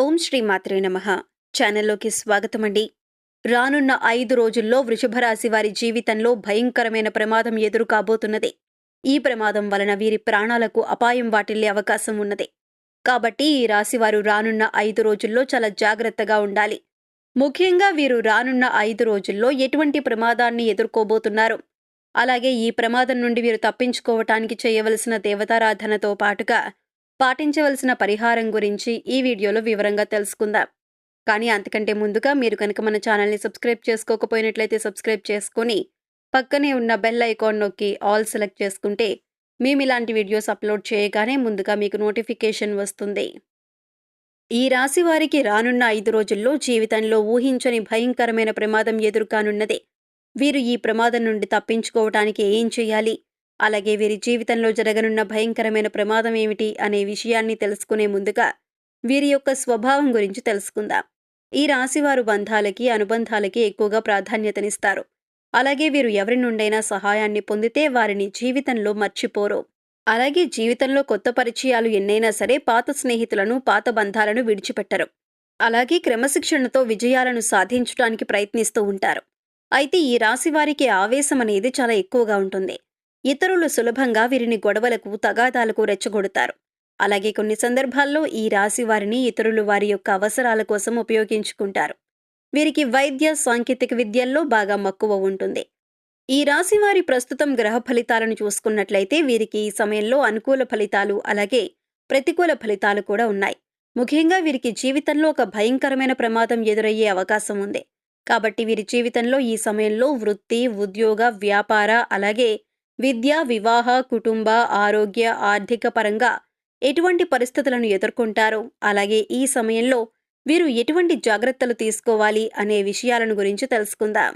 ఓం శ్రీ మాత్రే నమః. ఛానల్లోకి స్వాగతమండి. రానున్న 5 రోజుల్లో వృషభ రాశి వారి జీవితంలో భయంకరమైన ప్రమాదం ఎదురు కాబోతున్నది. ఈ ప్రమాదం వలన వీరి ప్రాణాలకు అపాయం వాటిల్లే అవకాశం ఉన్నది. కాబట్టి ఈ రాశివారు రానున్న 5 రోజుల్లో చాలా జాగ్రత్తగా ఉండాలి. ముఖ్యంగా వీరు రానున్న 5 రోజుల్లో ఎటువంటి ప్రమాదాన్ని ఎదుర్కోబోతున్నారు, అలాగే ఈ ప్రమాదం నుండి వీరు తప్పించుకోవటానికి చేయవలసిన దేవతారాధనతో పాటుగా పాటించవలసిన పరిహారం గురించి ఈ వీడియోలో వివరంగా తెలుసుకుందాం. కానీ అంతకంటే ముందుగా మీరు కనుక మన ఛానల్ని సబ్స్క్రైబ్ చేసుకోకపోయినట్లయితే సబ్స్క్రైబ్ చేసుకొని పక్కనే ఉన్న బెల్ ఐకాన్ నొక్కి ఆల్ సెలెక్ట్ చేసుకుంటే మేము ఇలాంటి వీడియోస్ అప్లోడ్ చేయగానే ముందుగా మీకు నోటిఫికేషన్ వస్తుంది. ఈ రాశి వారికి రానున్న 5 రోజుల్లో జీవితంలో ఊహించని భయంకరమైన ప్రమాదం ఎదురుకానున్నది. వీరు ఈ ప్రమాదం నుండి తప్పించుకోవటానికి ఏం చేయాలి, అలాగే వీరి జీవితంలో జరగనున్న భయంకరమైన ప్రమాదం ఏమిటి అనే విషయాన్ని తెలుసుకునే ముందుగా వీరి యొక్క స్వభావం గురించి తెలుసుకుందాం. ఈ రాశివారు బంధాలకి, అనుబంధాలకి ఎక్కువగా ప్రాధాన్యతనిస్తారు. అలాగే వీరు ఎవరి నుండైనా సహాయాన్ని పొందితే వారిని జీవితంలో మర్చిపోరు. అలాగే జీవితంలో కొత్త పరిచయాలు ఎన్నైనా సరే పాత స్నేహితులను, పాత బంధాలను విడిచిపెట్టరు. అలాగే క్రమశిక్షణతో విజయాలను సాధించడానికి ప్రయత్నిస్తూ ఉంటారు. అయితే ఈ రాశి వారికి ఆవేశం అనేది చాలా ఎక్కువగా ఉంటుంది. ఇతరులు సులభంగా వీరిని గొడవలకు, తగాదాలకు రెచ్చగొడతారు. అలాగే కొన్ని సందర్భాల్లో ఈ రాశి వారిని ఇతరులు వారి యొక్క అవసరాల కోసం ఉపయోగించుకుంటారు. వీరికి వైద్య, సాంకేతిక విద్యల్లో బాగా మక్కువ ఉంటుంది. ఈ రాశి వారి ప్రస్తుతం గ్రహ ఫలితాలను చూసుకున్నట్లయితే వీరికి ఈ సమయంలో అనుకూల ఫలితాలు, అలాగే ప్రతికూల ఫలితాలు కూడా ఉన్నాయి. ముఖ్యంగా వీరికి జీవితంలో ఒక భయంకరమైన ప్రమాదం ఎదురయ్యే అవకాశం ఉంది. కాబట్టి వీరి జీవితంలో ఈ సమయంలో వృత్తి, ఉద్యోగ, వ్యాపార, అలాగే విద్య, వివాహ, కుటుంబ, ఆరోగ్య, ఆర్థిక పరంగా ఎటువంటి పరిస్థితులను ఎదుర్కొంటారో, అలాగే ఈ సమయంలో వీరు ఎటువంటి జాగ్రత్తలు తీసుకోవాలి అనే విషయాలను గురించి తెలుసుకుందాం.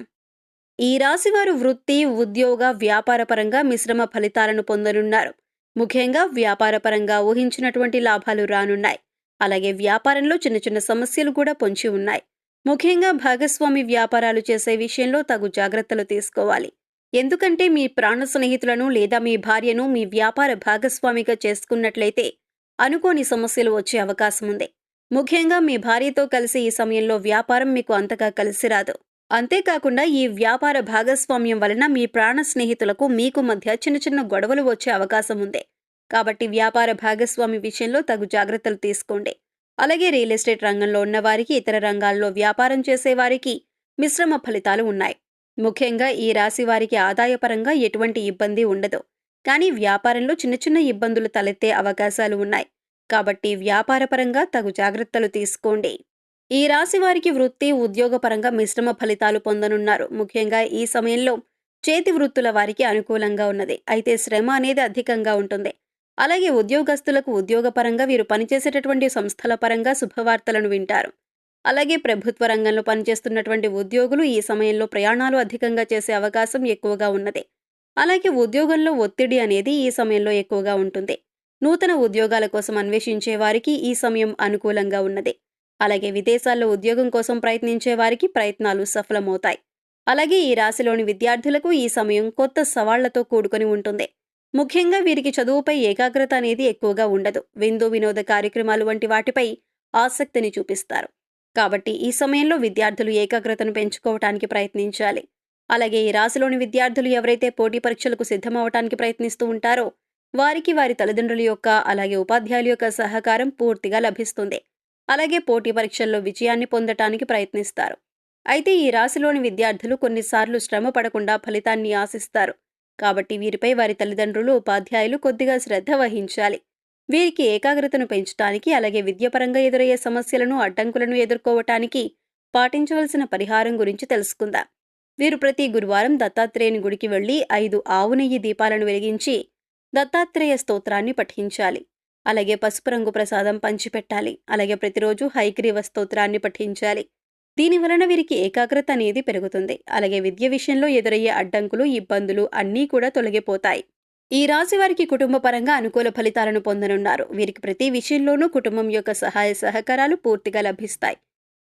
ఈ రాశివారు వృత్తి, ఉద్యోగ, వ్యాపార పరంగా మిశ్రమ ఫలితాలను పొందనున్నారు. ముఖ్యంగా వ్యాపార పరంగా ఊహించినటువంటి లాభాలు రానున్నాయి. అలాగే వ్యాపారంలో చిన్న చిన్న సమస్యలు కూడా పొంచి ఉన్నాయి. ముఖ్యంగా భాగస్వామి వ్యాపారాలు చేసే విషయంలో తగు జాగ్రత్తలు తీసుకోవాలి. ఎందుకంటే మీ ప్రాణ స్నేహితులను లేదా మీ భార్యను మీ వ్యాపార భాగస్వామిగా చేసుకున్నట్లయితే అనుకోని సమస్యలు వచ్చే అవకాశం ఉంది. ముఖ్యంగా మీ భార్యతో కలిసి ఈ సమయంలో వ్యాపారం మీకు అంతగా కలిసి రాదు. అంతేకాకుండా ఈ వ్యాపార భాగస్వామ్యం వలన మీ ప్రాణ స్నేహితులకు మీకు మధ్య చిన్న చిన్న గొడవలు వచ్చే అవకాశం ఉంది. కాబట్టి వ్యాపార భాగస్వామి విషయంలో తగు జాగ్రత్తలు తీసుకోండి. అలాగే రియల్ ఎస్టేట్ రంగంలో ఉన్నవారికి, ఇతర రంగాల్లో వ్యాపారం చేసేవారికి మిశ్రమ ఫలితాలు ఉన్నాయి. ముఖ్యంగా ఈ రాశి వారికి ఆదాయపరంగా ఎటువంటి ఇబ్బంది ఉండదు. కానీ వ్యాపారంలో చిన్న చిన్న ఇబ్బందులు తలెత్తే అవకాశాలు ఉన్నాయి. కాబట్టి వ్యాపారపరంగా తగు జాగ్రత్తలు తీసుకోండి. ఈ రాశి వారికి వృత్తి, ఉద్యోగపరంగా మిశ్రమ ఫలితాలు పొందనున్నారు. ముఖ్యంగా ఈ సమయంలో చేతి వృత్తుల వారికి అనుకూలంగా ఉన్నది. అయితే శ్రమ అనేది అధికంగా ఉంటుంది. అలాగే ఉద్యోగస్తులకు ఉద్యోగపరంగా వీరు పనిచేసేటటువంటి సంస్థల పరంగా శుభవార్తలను వింటారు. అలాగే ప్రభుత్వ రంగంలో పనిచేస్తున్నటువంటి ఉద్యోగులు ఈ సమయంలో ప్రయాణాలు అధికంగా చేసే అవకాశం ఎక్కువగా ఉన్నది. అలాగే ఉద్యోగంలో ఒత్తిడి అనేది ఈ సమయంలో ఎక్కువగా ఉంటుంది. నూతన ఉద్యోగాల కోసం అన్వేషించే వారికి ఈ సమయం అనుకూలంగా ఉన్నది. అలాగే విదేశాల్లో ఉద్యోగం కోసం ప్రయత్నించే వారికి ప్రయత్నాలు సఫలమవుతాయి. అలాగే ఈ రాశిలోని విద్యార్థులకు ఈ సమయం కొత్త సవాళ్లతో కూడుకొని ఉంటుంది. ముఖ్యంగా వీరికి చదువుపై ఏకాగ్రత అనేది ఎక్కువగా ఉండదు. విందు, వినోద కార్యక్రమాలు వంటి వాటిపై ఆసక్తిని చూపిస్తారు. కాబట్టి ఈ సమయంలో విద్యార్థులు ఏకాగ్రతను పెంచుకోవటానికి ప్రయత్నించాలి. అలాగే ఈ రాశిలోని విద్యార్థులు ఎవరైతే పోటీ పరీక్షలకు సిద్ధమవటానికి ప్రయత్నిస్తూ ఉంటారో వారికి వారి తల్లిదండ్రుల యొక్క, అలాగే ఉపాధ్యాయుల యొక్క సహకారం పూర్తిగా లభిస్తుంది. అలాగే పోటీ పరీక్షల్లో విజయాన్ని పొందటానికి ప్రయత్నిస్తారు. అయితే ఈ రాశిలోని విద్యార్థులు కొన్నిసార్లు శ్రమ పడకుండా ఫలితాన్ని ఆశిస్తారు. కాబట్టి వీరిపై వారి తల్లిదండ్రులు, ఉపాధ్యాయులు కొద్దిగా శ్రద్ధ వహించాలి. వీరికి ఏకాగ్రతను పెంచడానికి, అలాగే విద్యపరంగా ఎదురయ్యే సమస్యలను, అడ్డంకులను ఎదుర్కోవటానికి పాటించవలసిన పరిహారం గురించి తెలుసుకుందాం. వీరు ప్రతి గురువారం దత్తాత్రేయుని గుడికి వెళ్లి 5 ఆవు నెయ్యి దీపాలను వెలిగించి దత్తాత్రేయ స్తోత్రాన్ని పఠించాలి. అలాగే పసుపు రంగు ప్రసాదం పంచిపెట్టాలి. అలాగే ప్రతిరోజు హయగ్రీవ స్తోత్రాన్ని పఠించాలి. దీనివలన వీరికి ఏకాగ్రత అనేది పెరుగుతుంది. అలాగే విద్య విషయంలో ఎదురయ్యే అడ్డంకులు, ఇబ్బందులు అన్నీ కూడా తొలగిపోతాయి. ఈ రాశి వారికి కుటుంబ పరంగా అనుకూల ఫలితాలను పొందనున్నారు. వీరికి ప్రతి విషయంలోనూ కుటుంబం యొక్క సహాయ సహకారాలు పూర్తిగా లభిస్తాయి.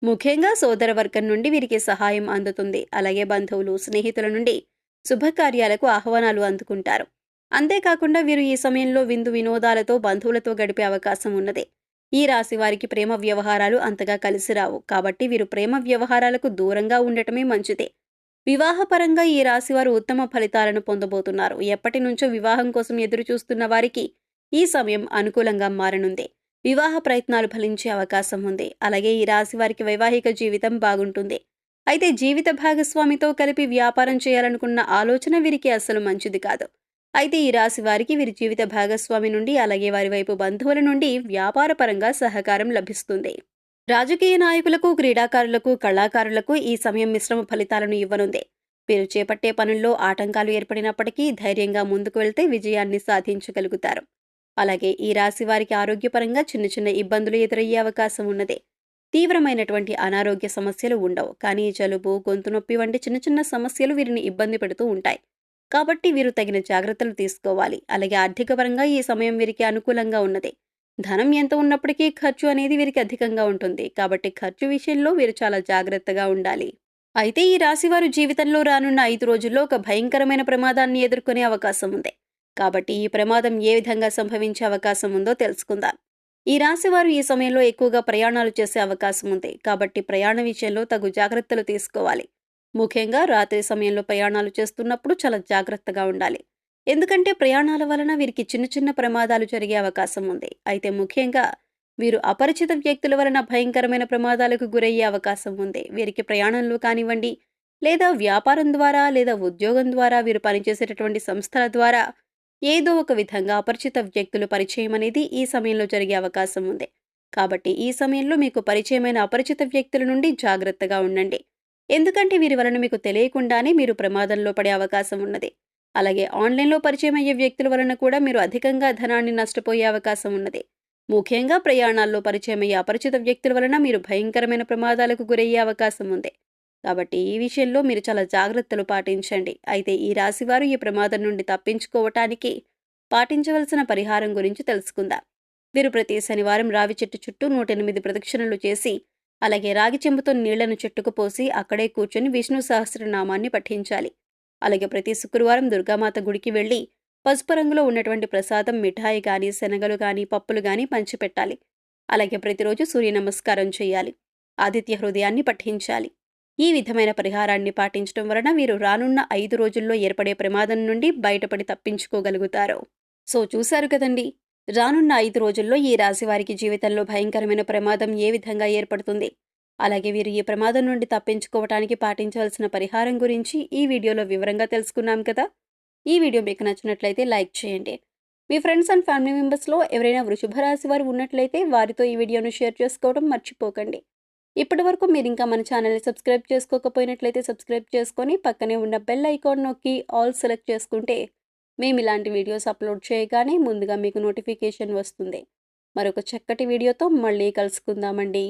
ముఖ్యంగా సోదర వర్గం నుండి వీరికి సహాయం అందుతుంది. అలాగే బంధువులు, స్నేహితుల నుండి శుభకార్యాలకు ఆహ్వానాలు అందుకుంటారు. అంతేకాకుండా వీరు ఈ సమయంలో విందు వినోదాలతో బంధువులతో గడిపే అవకాశం ఉన్నది. ఈ రాశి వారికి ప్రేమ వ్యవహారాలు అంతగా కలిసి రావు. కాబట్టి వీరు ప్రేమ వ్యవహారాలకు దూరంగా ఉండటమే మంచిది. వివాహపరంగా ఈ రాశివారు ఉత్తమ ఫలితాలను పొందబోతున్నారు. ఎప్పటి నుంచో వివాహం కోసం ఎదురు చూస్తున్న వారికి ఈ సమయం అనుకూలంగా మారనుంది. వివాహ ప్రయత్నాలు ఫలించే అవకాశం ఉంది. అలాగే ఈ రాశి వారికి వైవాహిక జీవితం బాగుంటుంది. అయితే జీవిత భాగస్వామితో కలిపి వ్యాపారం చేయాలనుకున్న ఆలోచన వీరికి అస్సలు మంచిది కాదు. అయితే ఈ రాశి వారికి వీరి జీవిత భాగస్వామి నుండి అలాగే వారి వైపు బంధువుల నుండి వ్యాపారపరంగా సహకారం లభిస్తుంది. రాజకీయ నాయకులకు, క్రీడాకారులకు, కళాకారులకు ఈ సమయం మిశ్రమ ఫలితాలను ఇవ్వనుంది. వీరు చేపట్టే పనుల్లో ఆటంకాలు ఏర్పడినప్పటికీ ధైర్యంగా ముందుకు వెళ్తే విజయాన్ని సాధించగలుగుతారు. అలాగే ఈ రాశి వారికి ఆరోగ్యపరంగా చిన్న చిన్న ఇబ్బందులు ఎదురయ్యే అవకాశం ఉన్నది. తీవ్రమైనటువంటి అనారోగ్య సమస్యలు ఉండవు. కానీ జలుబు, గొంతు నొప్పి వంటి చిన్న చిన్న సమస్యలు వీరిని ఇబ్బంది పెడుతూ ఉంటాయి. కాబట్టి వీరు తగిన జాగ్రత్తలు తీసుకోవాలి. అలాగే ఆర్థికపరంగా ఈ సమయం వీరికి అనుకూలంగా ఉన్నది. ధనం ఎంత ఉన్నప్పటికీ ఖర్చు అనేది వీరికి అధికంగా ఉంటుంది. కాబట్టి ఖర్చు విషయంలో వీరు చాలా జాగ్రత్తగా ఉండాలి. అయితే ఈ రాశివారు జీవితంలో రానున్న 5 రోజుల్లో ఒక భయంకరమైన ప్రమాదాన్ని ఎదుర్కొనే అవకాశం ఉంది. కాబట్టి ఈ ప్రమాదం ఏ విధంగా సంభవించే అవకాశం ఉందో తెలుసుకుందాం. ఈ రాశివారు ఈ సమయంలో ఎక్కువగా ప్రయాణాలు చేసే అవకాశం ఉంది. కాబట్టి ప్రయాణ విషయంలో తగు జాగ్రత్తలు తీసుకోవాలి. ముఖ్యంగా రాత్రి సమయంలో ప్రయాణాలు చేస్తున్నప్పుడు చాలా జాగ్రత్తగా ఉండాలి. ఎందుకంటే ప్రయాణాల వలన వీరికి చిన్న చిన్న ప్రమాదాలు జరిగే అవకాశం ఉంది. అయితే ముఖ్యంగా వీరు అపరిచిత వ్యక్తుల వలన భయంకరమైన ప్రమాదాలకు గురయ్యే అవకాశం ఉంది. వీరికి ప్రయాణంలో కానివ్వండి, లేదా వ్యాపారం ద్వారా, లేదా ఉద్యోగం ద్వారా, వీరు పనిచేసేటటువంటి సంస్థల ద్వారా ఏదో ఒక విధంగా అపరిచిత వ్యక్తులు పరిచయం అనేది ఈ సమయంలో జరిగే అవకాశం ఉంది. కాబట్టి ఈ సమయంలో మీకు పరిచయమైన అపరిచిత వ్యక్తుల నుండి జాగ్రత్తగా ఉండండి. ఎందుకంటే వీరి వలన మీకు తెలియకుండానే మీరు ప్రమాదంలో పడే అవకాశం ఉన్నది. అలాగే ఆన్లైన్లో పరిచయం అయ్యే వ్యక్తుల వలన కూడా మీరు అధికంగా ధనాన్ని నష్టపోయే అవకాశం ఉన్నది. ముఖ్యంగా ప్రయాణాల్లో పరిచయం అయ్యే అపరిచిత వ్యక్తుల వలన మీరు భయంకరమైన ప్రమాదాలకు గురయ్యే అవకాశం ఉంది. కాబట్టి ఈ విషయంలో మీరు చాలా జాగ్రత్తలు పాటించండి. అయితే ఈ రాశివారు ఈ ప్రమాదం నుండి తప్పించుకోవటానికి పాటించవలసిన పరిహారం గురించి తెలుసుకుందాం. వీరు ప్రతి శనివారం రావి చెట్టు చుట్టూ 108 ప్రదక్షిణలు చేసి, అలాగే రాగి చెంబుతో నీళ్లను చెట్టుకు పోసి అక్కడే కూర్చొని విష్ణు సహస్రనామాన్ని పఠించాలి. అలాగే ప్రతి శుక్రవారం దుర్గామాత గుడికి వెళ్లి పసుపు రంగులో ఉన్నటువంటి ప్రసాదం, మిఠాయి గాని, శనగలు గాని, పప్పులు గాని పంచిపెట్టాలి. అలాగే ప్రతిరోజు సూర్య నమస్కారం చేయాలి. ఆదిత్య హృదయాన్ని పఠించాలి. ఈ విధమైన పరిహారాన్ని పాటించడం వలన వీరు రానున్న 5 రోజుల్లో ఏర్పడే ప్రమాదం నుండి బయటపడి తప్పించుకోగలుగుతారు. సో చూశారు కదండి, రానున్న 5 రోజుల్లో ఈ రాశి వారికి జీవితంలో భయంకరమైన ప్రమాదం ఏ విధంగా ఏర్పడుతుంది, అలాగే వీరు ఈ ప్రమాదం నుండి తప్పించుకోవటానికి పాటించవలసిన పరిహారం గురించి ఈ వీడియోలో వివరంగా తెలుసుకున్నాం కదా. ఈ వీడియో మీకు నచ్చినట్లయితే లైక్ చేయండి. మీ ఫ్రెండ్స్ అండ్ ఫ్యామిలీ మెంబర్స్లో ఎవరైనా వృషభ రాశి వారు ఉన్నట్లయితే వారితో ఈ వీడియోను షేర్ చేసుకోవడం మర్చిపోకండి. ఇప్పటి వరకు మీరు ఇంకా మన ఛానల్ని సబ్స్క్రైబ్ చేసుకోకపోయినట్లయితే సబ్స్క్రైబ్ చేసుకొని పక్కనే ఉన్న బెల్ ఐకాన్ నొక్కి ఆల్ సెలెక్ట్ చేసుకుంటే మేము ఇలాంటి వీడియోస్ అప్లోడ్ చేయగానే ముందుగా మీకు నోటిఫికేషన్ వస్తుంది. మరొక చక్కటి వీడియోతో మళ్ళీ కలుసుకుందామండి.